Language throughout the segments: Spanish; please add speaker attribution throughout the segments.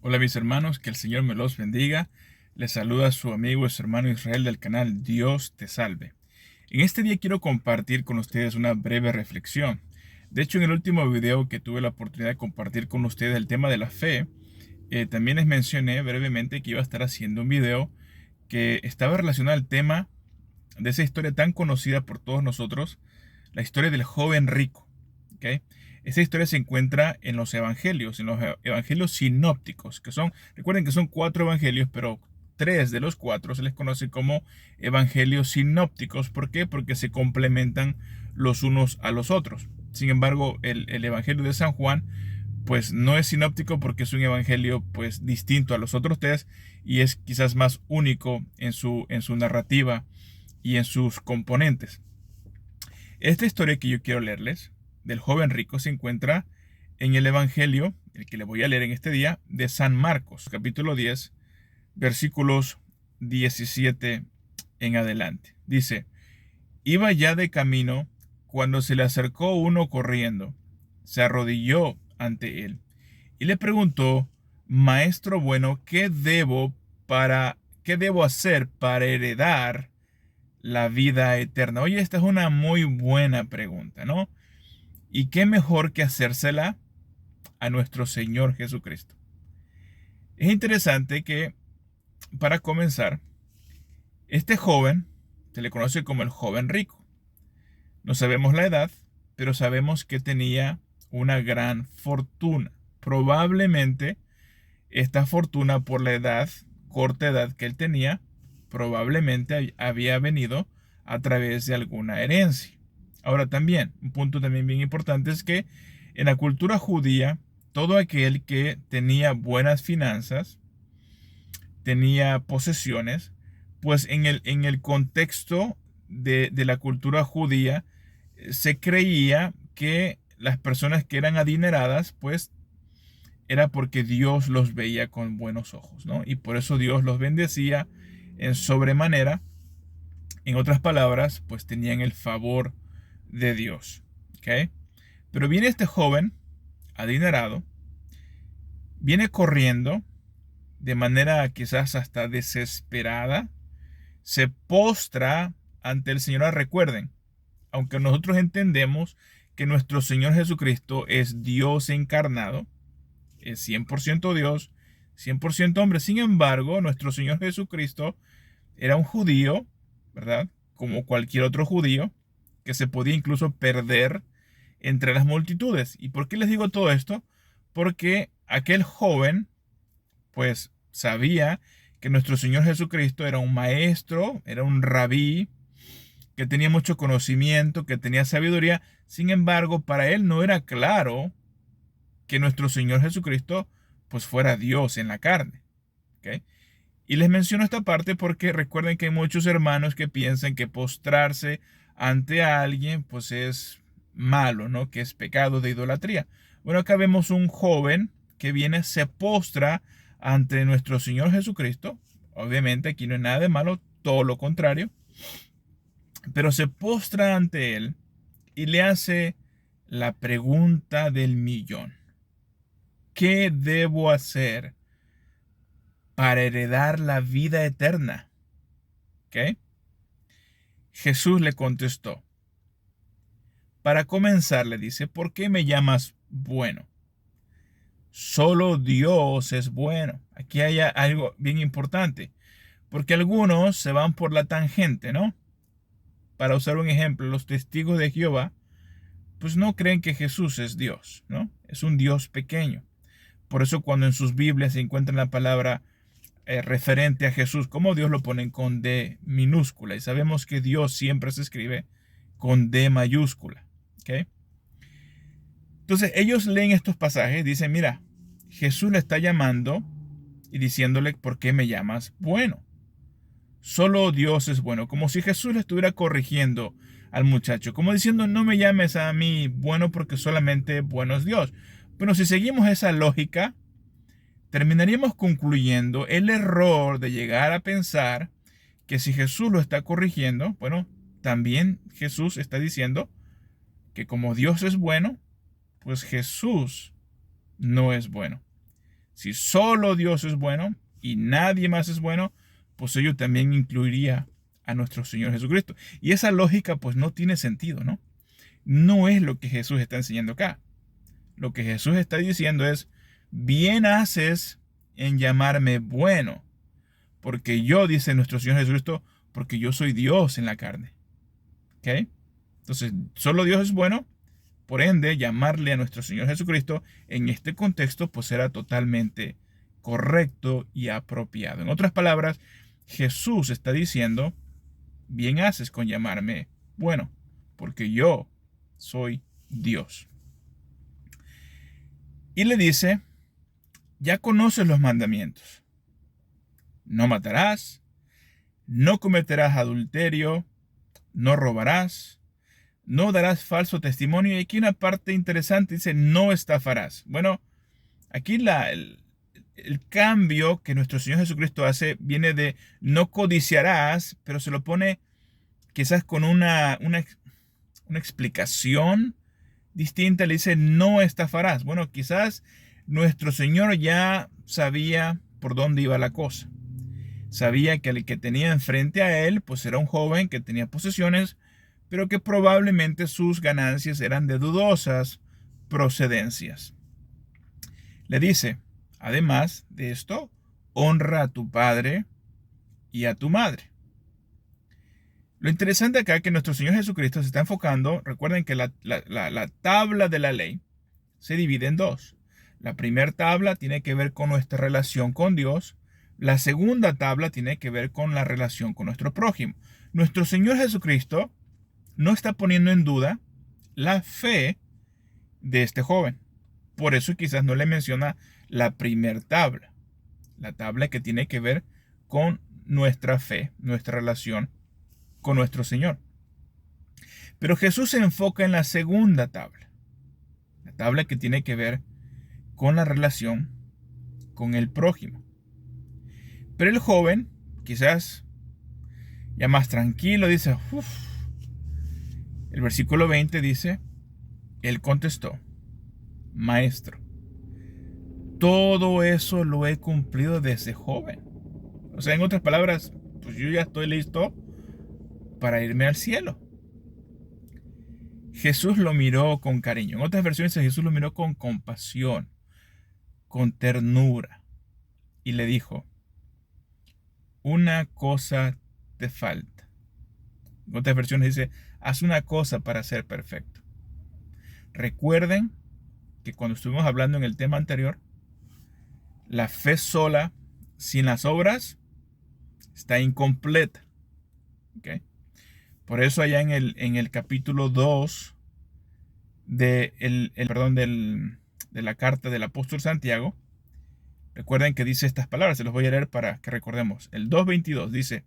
Speaker 1: Hola mis hermanos, que el Señor me los bendiga. Les saluda su amigo y su hermano Israel del canal Dios te salve. En este día quiero compartir con ustedes una breve reflexión. De hecho, en el último video que tuve la oportunidad de compartir con ustedes el tema de la fe, también les mencioné brevemente que iba a estar haciendo un video que estaba relacionado al tema de esa historia tan conocida por todos nosotros, la historia del joven rico. ¿Ok? Esta historia se encuentra en los evangelios sinópticos, recuerden que son cuatro evangelios, pero tres de los cuatro se les conoce como evangelios sinópticos. ¿Por qué? Porque se complementan los unos a los otros. Sin embargo, el evangelio de San Juan, pues no es sinóptico porque es un evangelio pues distinto a los otros tres y es quizás más único en su narrativa y en sus componentes. Esta historia que yo quiero leerles del joven rico se encuentra en el Evangelio, el que le voy a leer en este día, de San Marcos, capítulo 10, versículos 17 en adelante. Dice, iba ya de camino cuando se le acercó uno corriendo, se arrodilló ante él y le preguntó, Maestro bueno, qué debo hacer para heredar la vida eterna? Oye, esta es una muy buena pregunta, ¿no? ¿Y qué mejor que hacérsela a nuestro Señor Jesucristo? Es interesante que, para comenzar, este joven se le conoce como el joven rico. No sabemos la edad, pero sabemos que tenía una gran fortuna. Probablemente esta fortuna, por la edad, corta edad que él tenía, probablemente había venido a través de alguna herencia. Ahora también, un punto también bien importante es que en la cultura judía, todo aquel que tenía buenas finanzas, tenía posesiones, pues en el contexto de la cultura judía, se creía que las personas que eran adineradas, pues era porque Dios los veía con buenos ojos, ¿no? Y por eso Dios los bendecía en sobremanera. En otras palabras, pues tenían el favor de Dios, ¿ok? Pero viene este joven adinerado, viene corriendo de manera quizás hasta desesperada, se postra ante el Señor. Recuerden, aunque nosotros entendemos que nuestro Señor Jesucristo es Dios encarnado, es 100% Dios, 100% hombre. Sin embargo, nuestro Señor Jesucristo era un judío, ¿verdad? Como cualquier otro judío, que se podía incluso perder entre las multitudes. ¿Y por qué les digo todo esto? Porque aquel joven, pues, sabía que nuestro Señor Jesucristo era un maestro, era un rabí, que tenía mucho conocimiento, que tenía sabiduría. Sin embargo, para él no era claro que nuestro Señor Jesucristo pues fuera Dios en la carne. ¿Ok? Y les menciono esta parte porque recuerden que hay muchos hermanos que piensan que postrarse ante alguien pues es malo, ¿no? Que es pecado de idolatría. Bueno, acá vemos un joven que viene, se postra ante nuestro Señor Jesucristo. Obviamente aquí no hay nada de malo, todo lo contrario. Pero se postra ante él y le hace la pregunta del millón. ¿Qué debo hacer para heredar la vida eterna? ¿Ok? Jesús le contestó. Para comenzar, le dice, ¿por qué me llamas bueno? Solo Dios es bueno. Aquí hay algo bien importante, porque algunos se van por la tangente, ¿no? Para usar un ejemplo, los testigos de Jehová, pues no creen que Jesús es Dios, ¿no? Es un Dios pequeño. Por eso cuando en sus Biblias se encuentra la palabra referente a Jesús, como Dios lo ponen con D minúscula. Y sabemos que Dios siempre se escribe con D mayúscula. ¿Ok? Entonces ellos leen estos pasajes, dicen, mira, Jesús le está llamando y diciéndole, ¿por qué me llamas bueno? Solo Dios es bueno, como si Jesús le estuviera corrigiendo al muchacho, como diciendo, no me llames a mí bueno porque solamente bueno es Dios. Pero si seguimos esa lógica, terminaríamos concluyendo el error de llegar a pensar que si Jesús lo está corrigiendo, bueno, también Jesús está diciendo que como Dios es bueno, pues Jesús no es bueno. Si solo Dios es bueno y nadie más es bueno, pues ello también incluiría a nuestro Señor Jesucristo. Y esa lógica pues no tiene sentido, ¿no? No es lo que Jesús está enseñando acá. Lo que Jesús está diciendo es, bien haces en llamarme bueno, porque yo, dice nuestro Señor Jesucristo, porque yo soy Dios en la carne. ¿Ok? Entonces, solo Dios es bueno, por ende, llamarle a nuestro Señor Jesucristo en este contexto, pues era totalmente correcto y apropiado. En otras palabras, Jesús está diciendo, bien haces con llamarme bueno, porque yo soy Dios. Y le dice, ya conoces los mandamientos. No matarás, no cometerás adulterio, no robarás, no darás falso testimonio. Y aquí una parte interesante dice, no estafarás. Bueno, aquí el cambio que nuestro Señor Jesucristo hace viene de no codiciarás, pero se lo pone quizás con una explicación distinta. Le dice, no estafarás. Bueno, quizás nuestro Señor ya sabía por dónde iba la cosa. Sabía que el que tenía enfrente a él, pues era un joven que tenía posesiones, pero que probablemente sus ganancias eran de dudosas procedencias. Le dice, además de esto, honra a tu padre y a tu madre. Lo interesante acá es que nuestro Señor Jesucristo se está enfocando, recuerden que la tabla de la ley se divide en dos. La primera tabla tiene que ver con nuestra relación con Dios. La segunda tabla tiene que ver con la relación con nuestro prójimo. Nuestro Señor Jesucristo no está poniendo en duda la fe de este joven. Por eso quizás no le menciona la primera tabla. La tabla que tiene que ver con nuestra fe, nuestra relación con nuestro Señor. Pero Jesús se enfoca en la segunda tabla. La tabla que tiene que ver con la relación con el prójimo. Pero el joven, quizás ya más tranquilo, dice, uff. El versículo 20 dice, él contestó, maestro, todo eso lo he cumplido desde joven. O sea, en otras palabras, pues yo ya estoy listo para irme al cielo. Jesús lo miró con cariño. En otras versiones Jesús lo miró con compasión, con ternura. Y le dijo, una cosa te falta. En otras versiones dice, haz una cosa para ser perfecto. Recuerden que cuando estuvimos hablando en el tema anterior, la fe sola, sin las obras, está incompleta. ¿Okay? Por eso allá en el capítulo 2 de la carta del apóstol Santiago, recuerden que dice estas palabras, se los voy a leer para que recordemos. El 2:22 dice,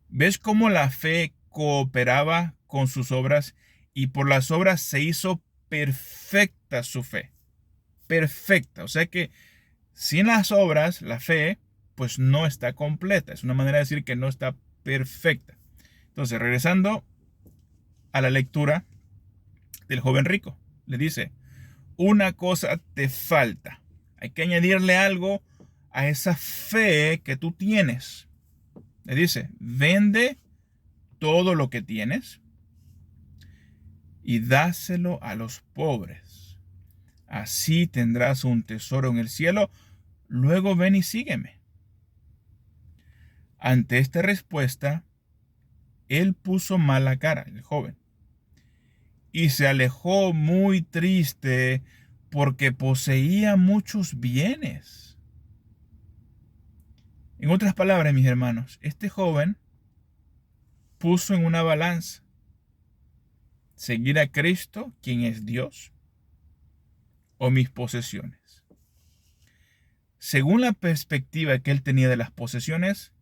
Speaker 1: ¿ves cómo la fe cooperaba con sus obras y por las obras se hizo perfecta su fe? Perfecta. O sea que sin las obras, la fe, pues no está completa. Es una manera de decir que no está perfecta. Entonces, regresando a la lectura del joven rico, le dice, una cosa te falta. Hay que añadirle algo a esa fe que tú tienes. Le dice, vende todo lo que tienes y dáselo a los pobres. Así tendrás un tesoro en el cielo. Luego ven y sígueme. Ante esta respuesta, él puso mala cara, el joven, y se alejó muy triste porque poseía muchos bienes. En otras palabras, mis hermanos, este joven puso en una balanza seguir a Cristo, quien es Dios, o mis posesiones. Según la perspectiva que él tenía de las posesiones,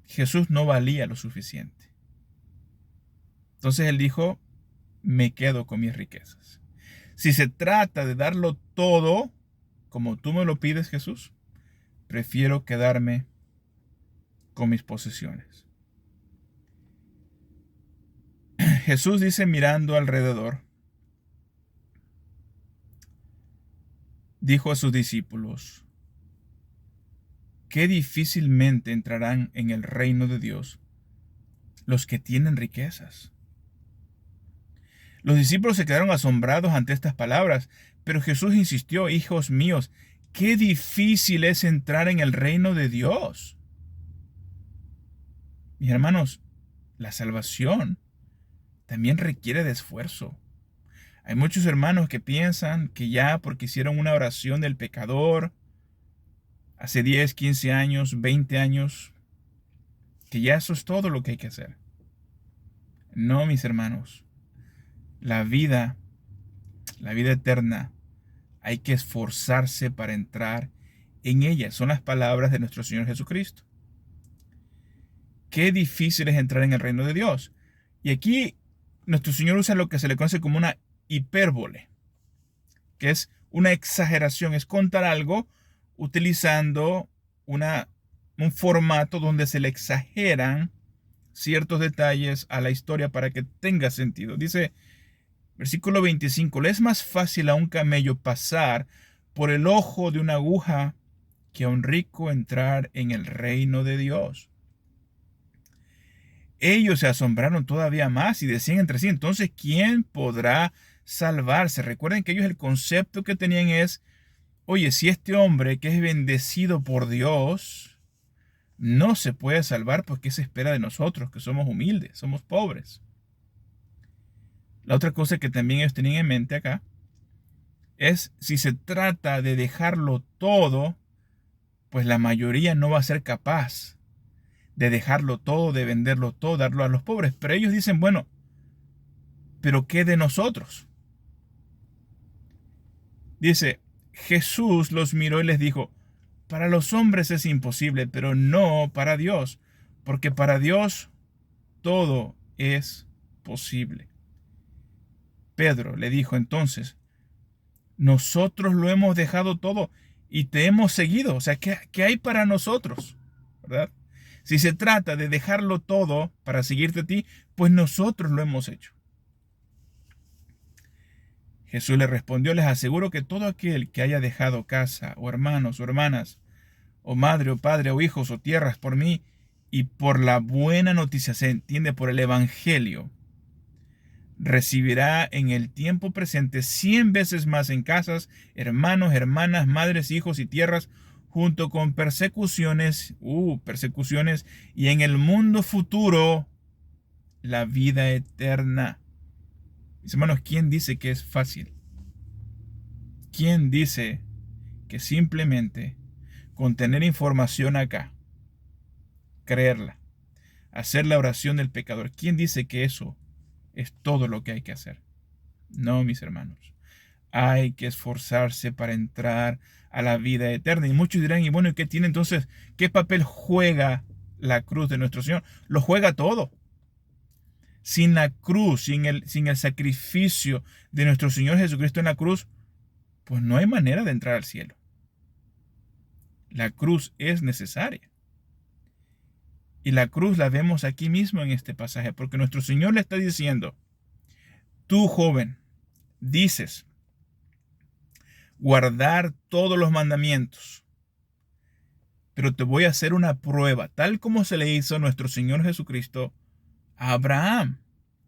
Speaker 1: Jesús no valía lo suficiente. Entonces él dijo, me quedo con mis riquezas. Si se trata de darlo todo, como tú me lo pides, Jesús, prefiero quedarme con mis posesiones. Jesús dice mirando alrededor, dijo a sus discípulos: qué difícilmente entrarán en el reino de Dios los que tienen riquezas. Los discípulos se quedaron asombrados ante estas palabras, pero Jesús insistió: hijos míos, qué difícil es entrar en el reino de Dios. Mis hermanos, la salvación también requiere de esfuerzo. Hay muchos hermanos que piensan que ya porque hicieron una oración del pecador hace 10, 15 años, 20 años, que ya eso es todo lo que hay que hacer. No, mis hermanos. La vida eterna, hay que esforzarse para entrar en ella. Son las palabras de nuestro Señor Jesucristo. Qué difícil es entrar en el reino de Dios. Y aquí nuestro Señor usa lo que se le conoce como una hipérbole, que es una exageración, es contar algo utilizando un formato donde se le exageran ciertos detalles a la historia para que tenga sentido. Dice, versículo 25, le es más fácil a un camello pasar por el ojo de una aguja que a un rico entrar en el reino de Dios. Ellos se asombraron todavía más y decían entre sí: entonces, ¿quién podrá salvarse? Recuerden que ellos el concepto que tenían es: oye, si este hombre que es bendecido por Dios no se puede salvar, pues ¿qué se espera de nosotros, que somos humildes, somos pobres? La otra cosa que también ellos tenían en mente acá es: si se trata de dejarlo todo, pues la mayoría no va a ser capaz de dejarlo todo, de venderlo todo, darlo a los pobres. Pero ellos dicen: bueno, ¿pero qué de nosotros? Dice, Jesús los miró y les dijo: para los hombres es imposible, pero no para Dios, porque para Dios todo es posible. Pedro le dijo entonces: nosotros lo hemos dejado todo y te hemos seguido. O sea, ¿qué hay para nosotros? ¿Verdad? Si se trata de dejarlo todo para seguirte a ti, pues nosotros lo hemos hecho. Jesús le respondió: les aseguro que todo aquel que haya dejado casa, o hermanos, o hermanas, o madre, o padre, o hijos, o tierras por mí, y por la buena noticia, se entiende, por el evangelio, recibirá en el tiempo presente 100 veces más en casas, hermanos, hermanas, madres, hijos y tierras, junto con persecuciones, y en el mundo futuro, la vida eterna. Mis hermanos, ¿quién dice que es fácil? ¿Quién dice que simplemente con tener información acá, creerla, hacer la oración del pecador, quién dice que eso es todo lo que hay que hacer? No, mis hermanos. Hay que esforzarse para entrar a la vida eterna. Y muchos dirán: y bueno, ¿y qué tiene entonces? ¿Qué papel juega la cruz de nuestro Señor? Lo juega todo. Sin la cruz, sin el sacrificio de nuestro Señor Jesucristo en la cruz, pues no hay manera de entrar al cielo. La cruz es necesaria. Y la cruz la vemos aquí mismo en este pasaje, porque nuestro Señor le está diciendo: tú, joven, dices guardar todos los mandamientos, pero te voy a hacer una prueba, tal como se le hizo a nuestro Señor Jesucristo a Abraham.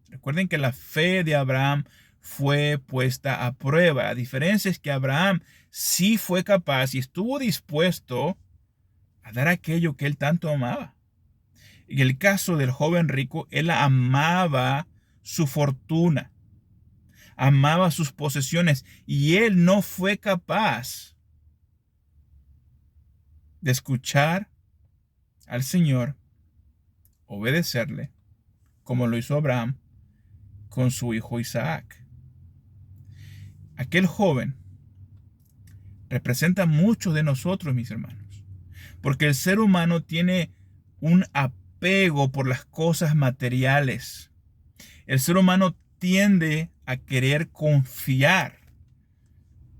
Speaker 1: Recuerden que la fe de Abraham fue puesta a prueba. La diferencia es que Abraham sí fue capaz y estuvo dispuesto a dar aquello que él tanto amaba. En el caso del joven rico, él amaba su fortuna, amaba sus posesiones, y él no fue capaz de escuchar al Señor, obedecerle, como lo hizo Abraham con su hijo Isaac. Aquel joven representa a muchos de nosotros, mis hermanos, porque el ser humano tiene un apego por las cosas materiales. El ser humano tiende a querer confiar,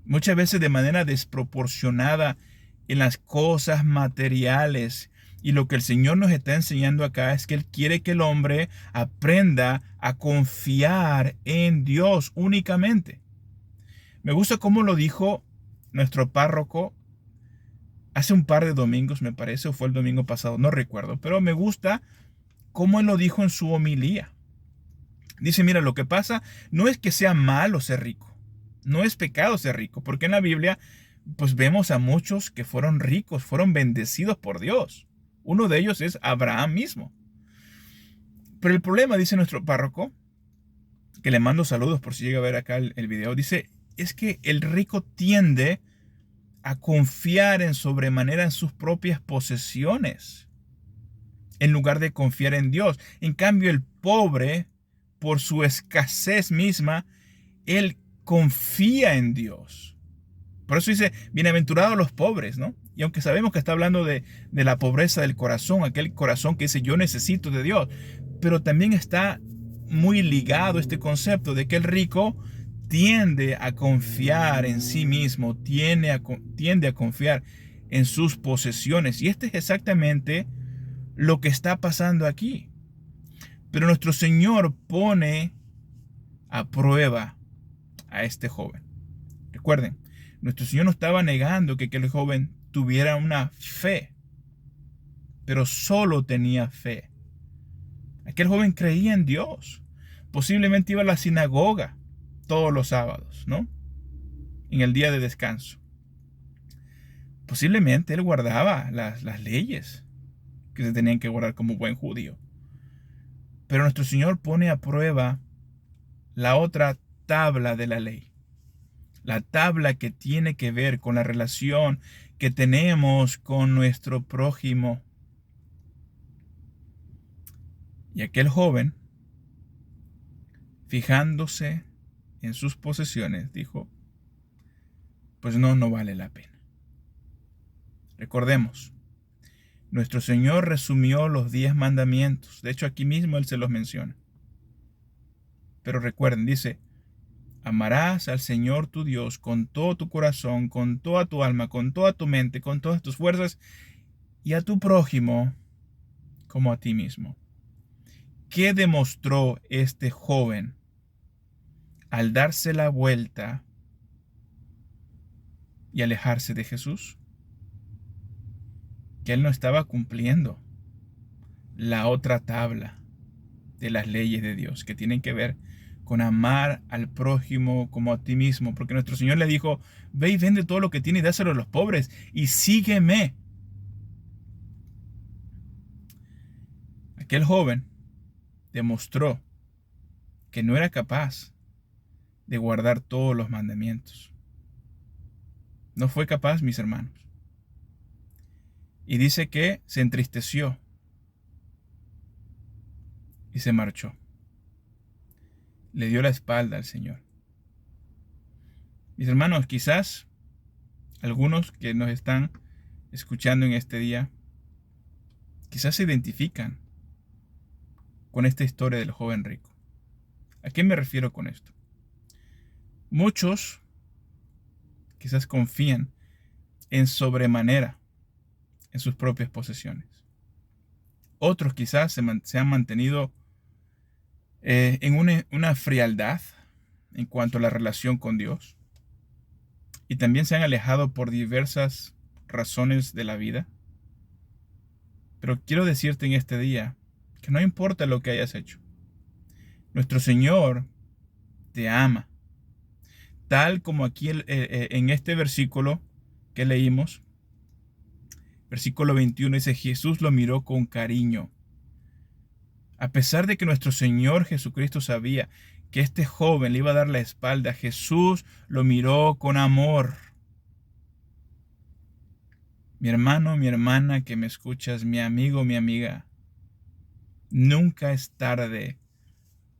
Speaker 1: muchas veces de manera desproporcionada, en las cosas materiales. Y lo que el Señor nos está enseñando acá es que Él quiere que el hombre aprenda a confiar en Dios únicamente. Me gusta cómo lo dijo nuestro párroco hace un par de domingos, me parece, o fue el domingo pasado, no recuerdo, pero me gusta cómo él lo dijo en su homilía. Dice, mira, lo que pasa no es que sea malo ser rico, no es pecado ser rico, porque en la Biblia pues vemos a muchos que fueron ricos, fueron bendecidos por Dios. Uno de ellos es Abraham mismo. Pero el problema, dice nuestro párroco, que le mando saludos por si llega a ver acá el video, dice, es que el rico tiende a confiar en sobremanera en sus propias posesiones, en lugar de confiar en Dios. En cambio, el pobre, por su escasez misma, él confía en Dios. Por eso dice, bienaventurados los pobres, ¿no? Y aunque sabemos que está hablando de la pobreza del corazón, aquel corazón que dice, yo necesito de Dios, pero también está muy ligado este concepto de que el rico tiende a confiar en sí mismo, tiende a confiar en sus posesiones. Y este es exactamente lo que está pasando aquí. Pero nuestro Señor pone a prueba a este joven. Recuerden, nuestro Señor no estaba negando que aquel joven tuviera una fe, pero solo tenía fe. Aquel joven creía en Dios. Posiblemente iba a la sinagoga todos los sábados, ¿no? En el día de descanso. Posiblemente él guardaba las leyes que se tenían que guardar como buen judío. Pero nuestro Señor pone a prueba la otra tabla de la ley. La tabla que tiene que ver con la relación que tenemos con nuestro prójimo. Y aquel joven, fijándose en sus posesiones, dijo, pues no vale la pena. Recordemos, nuestro Señor resumió los 10 mandamientos. De hecho, aquí mismo Él se los menciona. Pero recuerden, dice, amarás al Señor tu Dios con todo tu corazón, con toda tu alma, con toda tu mente, con todas tus fuerzas, y a tu prójimo como a ti mismo. ¿Qué demostró este joven al darse la vuelta y alejarse de Jesús? Que él no estaba cumpliendo la otra tabla de las leyes de Dios, que tienen que ver con amar al prójimo como a ti mismo, porque nuestro Señor le dijo, ve y vende todo lo que tienes y dáselo a los pobres y sígueme. Aquel joven demostró que no era capaz de guardar todos los mandamientos. No fue capaz, mis hermanos. Y dice que se entristeció y se marchó. Le dio la espalda al Señor. Mis hermanos, quizás algunos que nos están escuchando en este día, quizás se identifican con esta historia del joven rico. ¿A qué me refiero con esto? Muchos quizás confían en sobremanera en sus propias posesiones. Otros quizás se han mantenido en una frialdad en cuanto a la relación con Dios. Y también se han alejado por diversas razones de la vida. Pero quiero decirte en este día que no importa lo que hayas hecho. Nuestro Señor te ama. Tal como aquí en este versículo que leímos, versículo 21 dice, Jesús lo miró con cariño. A pesar de que nuestro Señor Jesucristo sabía que este joven le iba a dar la espalda, Jesús lo miró con amor. Mi hermano, mi hermana que me escuchas, mi amigo, mi amiga, nunca es tarde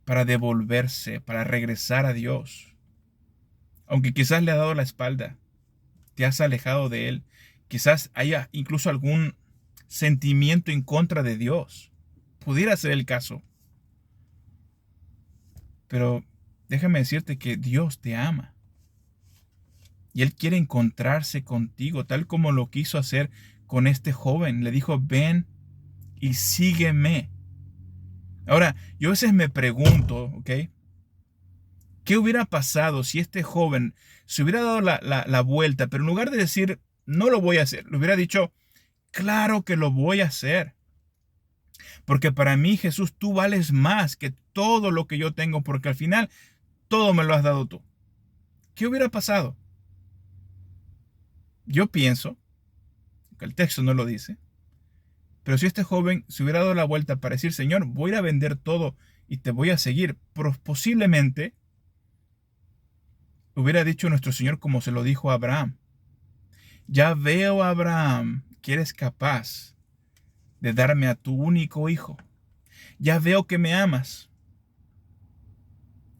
Speaker 1: para devolverse, para regresar a Dios. Aunque quizás le ha dado la espalda, te has alejado de Él, quizás haya incluso algún sentimiento en contra de Dios. Pudiera ser el caso. Pero déjame decirte que Dios te ama. Y Él quiere encontrarse contigo, tal como lo quiso hacer con este joven. Le dijo, ven y sígueme. Ahora, yo a veces me pregunto, ¿ok? ¿Qué hubiera pasado si este joven se hubiera dado la vuelta, pero en lugar de decir, no lo voy a hacer, le hubiera dicho, claro que lo voy a hacer? Porque para mí, Jesús, tú vales más que todo lo que yo tengo, porque al final todo me lo has dado tú. ¿Qué hubiera pasado? Yo pienso, que el texto no lo dice, pero si este joven se hubiera dado la vuelta para decir, Señor, voy a ir a vender todo y te voy a seguir, posiblemente hubiera dicho nuestro Señor como se lo dijo a Abraham. Ya veo, Abraham, que eres capaz de darme a tu único hijo. Ya veo que me amas.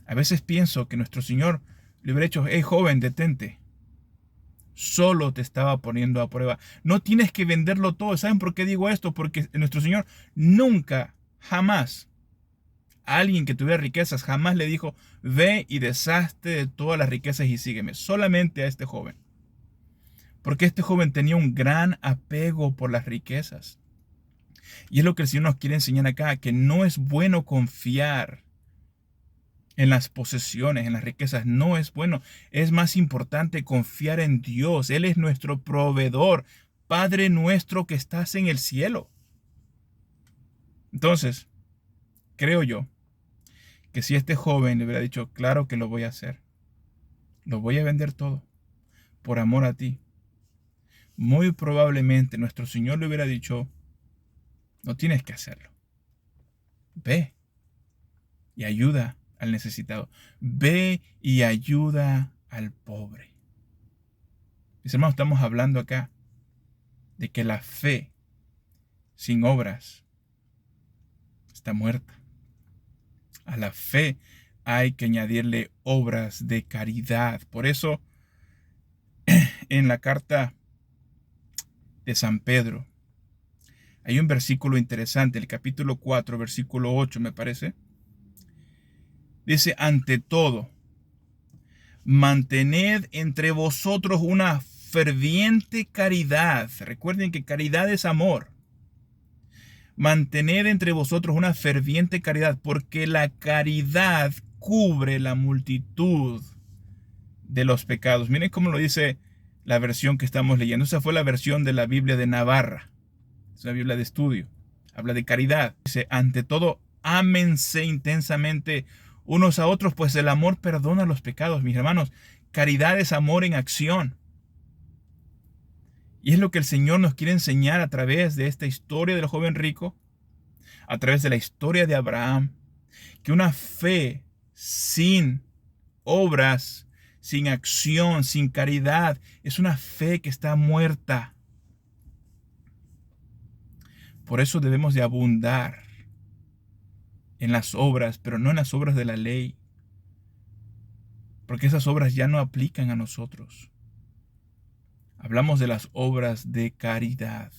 Speaker 1: A veces pienso que nuestro Señor le hubiera dicho, hey joven, detente. Solo te estaba poniendo a prueba. No tienes que venderlo todo. ¿Saben por qué digo esto? Porque nuestro Señor nunca, jamás, a alguien que tuviera riquezas, jamás le dijo, ve y deshazte de todas las riquezas y sígueme. Solamente a este joven. Porque este joven tenía un gran apego por las riquezas. Y es lo que el Señor nos quiere enseñar acá, que no es bueno confiar en las posesiones, en las riquezas. No es bueno. Es más importante confiar en Dios. Él es nuestro proveedor. Padre nuestro que estás en el cielo. Entonces, creo yo que si este joven le hubiera dicho, claro que lo voy a hacer, lo voy a vender todo por amor a ti, muy probablemente nuestro Señor le hubiera dicho, no tienes que hacerlo. Ve y ayuda al necesitado. Ve y ayuda al pobre. Mis hermanos, estamos hablando acá de que la fe sin obras está muerta. A la fe hay que añadirle obras de caridad. Por eso, en la carta de San Pedro, hay un versículo interesante, el capítulo 4, versículo 8, me parece. Dice, ante todo, mantened entre vosotros una ferviente caridad. Recuerden que caridad es amor. Mantened entre vosotros una ferviente caridad, porque la caridad cubre la multitud de los pecados. Miren cómo lo dice la versión que estamos leyendo. Esa fue la versión de la Biblia de Navarra. Es una Biblia de estudio. Habla de caridad. Dice, ante todo, ámense intensamente unos a otros, pues el amor perdona los pecados. Mis hermanos, caridad es amor en acción. Y es lo que el Señor nos quiere enseñar a través de esta historia del joven rico, a través de la historia de Abraham, que una fe sin obras, sin acción, sin caridad, es una fe que está muerta. Por eso debemos de abundar en las obras, pero no en las obras de la ley, porque esas obras ya no aplican a nosotros. Hablamos de las obras de caridad.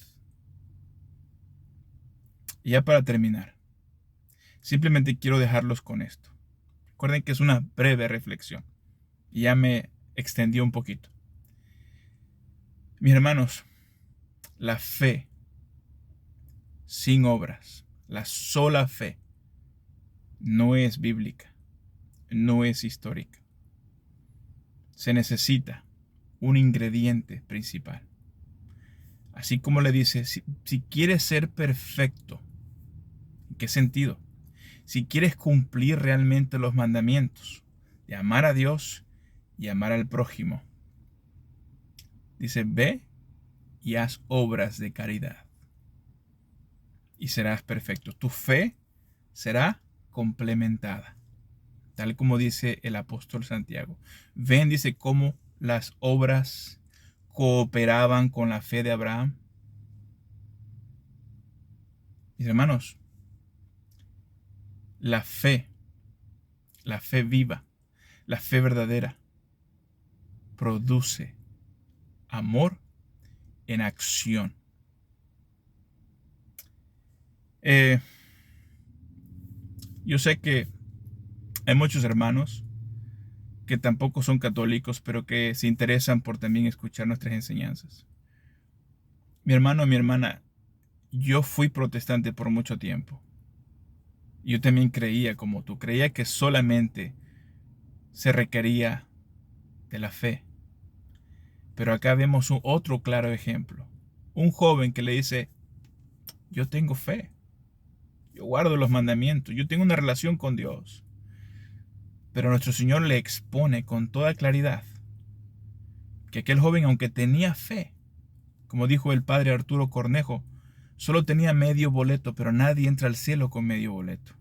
Speaker 1: Y ya para terminar, simplemente quiero dejarlos con esto. Recuerden que es una breve reflexión y ya me extendí un poquito. Mis hermanos, la fe sin obras, la sola fe, no es bíblica, no es histórica. Se necesita un ingrediente principal. Así como le dice, si quieres ser perfecto, ¿en qué sentido? Si quieres cumplir realmente los mandamientos de amar a Dios y amar al prójimo, dice, ve y haz obras de caridad y serás perfecto. Tu fe será complementada, tal como dice el apóstol Santiago. Ven, dice, cómo las obras cooperaban con la fe de Abraham. Mis hermanos, la fe viva, la fe verdadera, produce amor en acción. Yo sé que hay muchos hermanos que tampoco son católicos, pero que se interesan por también escuchar nuestras enseñanzas. Mi hermano, mi hermana, yo fui protestante por mucho tiempo. Yo también creía como tú, creía que solamente se requería de la fe. Pero acá vemos otro claro ejemplo. Un joven que le dice, yo tengo fe, yo guardo los mandamientos, yo tengo una relación con Dios. Pero nuestro Señor le expone con toda claridad que aquel joven, aunque tenía fe, como dijo el padre Arturo Cornejo, solo tenía medio boleto, pero nadie entra al cielo con medio boleto.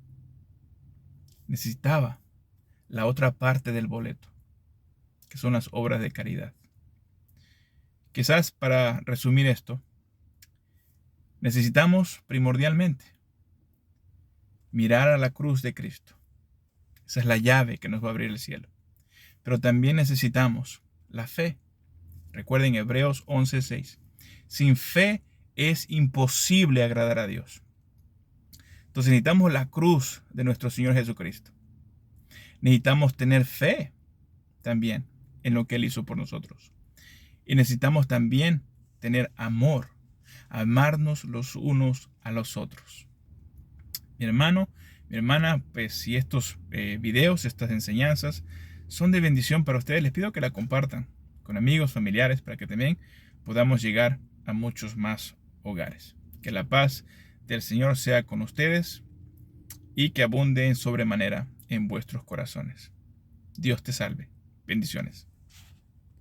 Speaker 1: Necesitaba la otra parte del boleto, que son las obras de caridad. Quizás para resumir esto, necesitamos primordialmente mirar a la cruz de Cristo. Esa es la llave que nos va a abrir el cielo. Pero también necesitamos la fe. Recuerden Hebreos 11:6. Sin fe es imposible agradar a Dios. Entonces necesitamos la cruz de nuestro Señor Jesucristo. Necesitamos tener fe también en lo que Él hizo por nosotros. Y necesitamos también tener amor, amarnos los unos a los otros. Mi hermano, mi hermana, pues si estos videos, estas enseñanzas son de bendición para ustedes, les pido que la compartan con amigos, familiares, para que también podamos llegar a muchos más hogares. Que la paz del Señor sea con ustedes y que abunde en sobremanera en vuestros corazones. Dios te salve. Bendiciones.